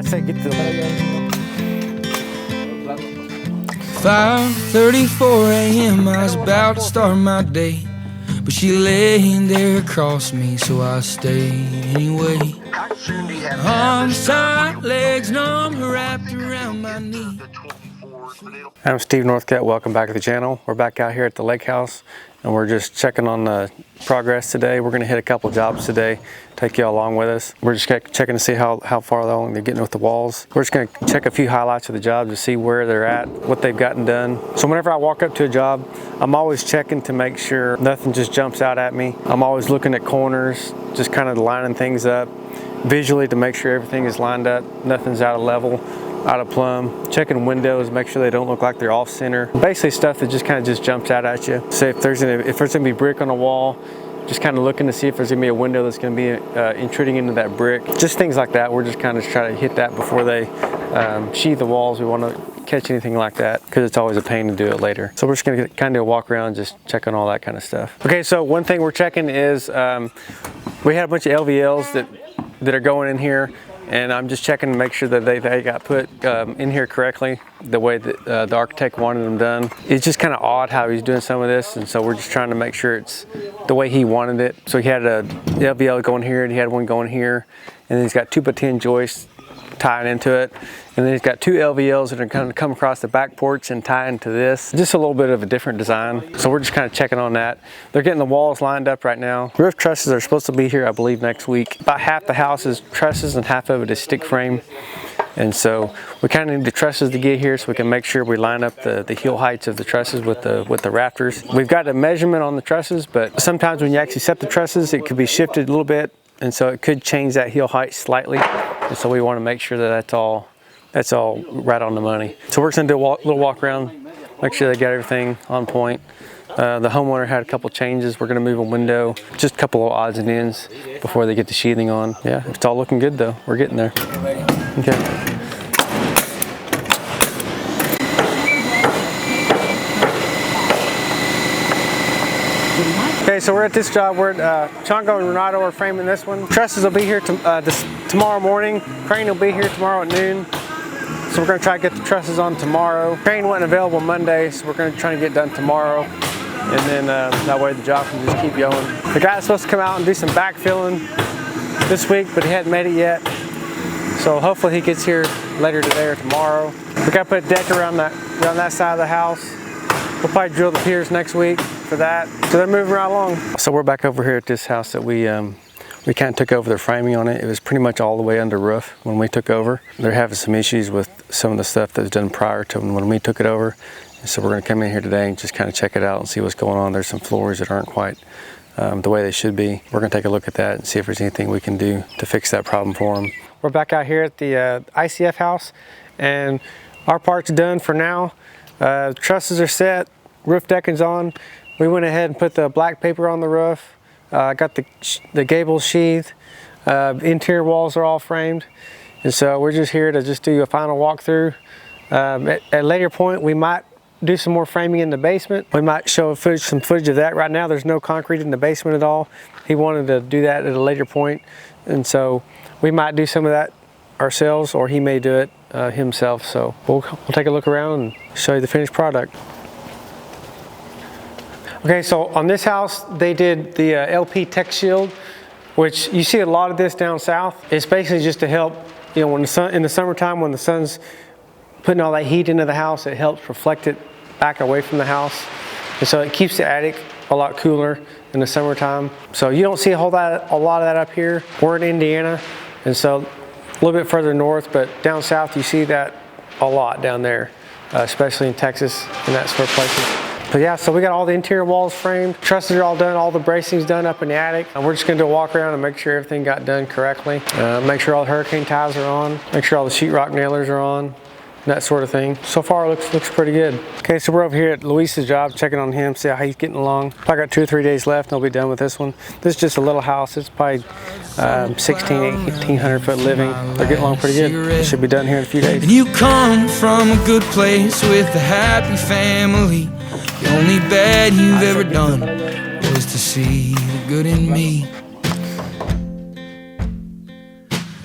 say get to the 5:34 a.m. I was about to start my day, but she laying there across me, so I stayed anyway. Arms tight, legs numb, wrapped around my knee. I'm Steve Northcutt. Welcome back to the channel. We're back out here at the lake house and we're just checking on the progress today. We're going to hit a couple jobs today, take you along with us. We're just checking to see how far along they're getting with the walls. We're just going to check a few highlights of the job to see where they're at, what they've gotten done. So whenever I walk up to a job, I'm always checking to make sure nothing just jumps out at me. I'm always looking at corners, just kind of lining things up visually to make sure everything is lined up, nothing's out of level, out of plumb. Checking windows, make sure they don't look like they're off center. Basically stuff that just kind of just jumps out at you. So if there's gonna be brick on a wall, just kind of looking to see if there's gonna be a window that's gonna be intruding into that brick. Just things like that. We're just kind of trying to hit that before they sheathe the walls. We want to catch anything like that because it's always a pain to do it later. So we're just gonna kind of walk around, just checking all that kind of stuff. Okay, so one thing we're checking is we had a bunch of LVLs that are going in here. And I'm just checking to make sure that they got put in here correctly, the way that the architect wanted them done. It's just kind of odd how he's doing some of this, and so we're just trying to make sure it's the way he wanted it. So he had a LVL going here, and he had one going here, and then he's got 2x10 joists tying into it. And then he's got two LVLs that are going to come across the back porch and tie into this. Just a little bit of a different design. So we're just kind of checking on that. They're getting the walls lined up right now. Roof trusses are supposed to be here, I believe, next week. About half the house is trusses and half of it is stick frame. And so we kind of need the trusses to get here so we can make sure we line up the heel heights of the trusses with the rafters. We've got a measurement on the trusses, but sometimes when you actually set the trusses, it could be shifted a little bit. And so it could change that heel height slightly. And so we want to make sure that that's all right on the money. So we're just gonna do a little walk around, make sure they got everything on point. The homeowner had a couple changes. We're gonna move a window, just a couple of odds and ends before they get the sheathing on. Yeah, it's all looking good though. We're getting there. Okay. Okay, so we're at this job. We're at Chongo and Renato are framing this one. Trusses will be here tomorrow morning. Crane will be here tomorrow at noon. So we're gonna try to get the trusses on tomorrow. Crane wasn't available Monday, so we're gonna try to get it done tomorrow. And then that way the job can just keep going. The guy's supposed to come out and do some backfilling this week, but he hadn't made it yet. So hopefully he gets here later today or tomorrow. We gotta put a deck around that side of the house. We'll probably drill the piers next week for that. So they're moving right along. So we're back over here at this house that we kind of took over the framing on it. It was pretty much all the way under roof when we took over. They're having some issues with some of the stuff that was done prior to when we took it over. And so we're gonna come in here today and just kind of check it out and see what's going on. There's some floors that aren't quite the way they should be. We're gonna take a look at that and see if there's anything we can do to fix that problem for them. We're back out here at the ICF house and our part's done for now. Trusses are set, roof decking's on. We went ahead and put the black paper on the roof. Got the gables sheathed. Interior walls are all framed. And so we're just here to just do a final walkthrough. At a later point, we might do some more framing in the basement. We might show some footage of that. Right now, there's no concrete in the basement at all. He wanted to do that at a later point. And so we might do some of that ourselves, or he may do it himself. So we'll take a look around and show you the finished product. Okay, so on this house, they did the LP Tech Shield, which you see a lot of this down south. It's basically just to help, you know, in the summertime when the sun's putting all that heat into the house, it helps reflect it back away from the house. And so it keeps the attic a lot cooler in the summertime. So you don't see a lot of that up here. We're in Indiana, and so a little bit further north, but down south you see that a lot down there, especially in Texas and that sort of places. But yeah, so we got all the interior walls framed. Trusses are all done, all the bracing's done up in the attic. And we're just gonna do a walk around and make sure everything got done correctly. Make sure all the hurricane ties are on. Make sure all the sheetrock nailers are on. That sort of thing. So far it looks pretty good. Okay, so we're over here at Luis's job, checking on him, see how he's getting along. I got 2 or 3 days left and I'll be done with this one. This is just a little house. It's probably 1,800 foot living. They're getting along pretty good. It should be done here in a few days. And you come from a good place with a happy family. The only bad you've ever done was to see the good in me.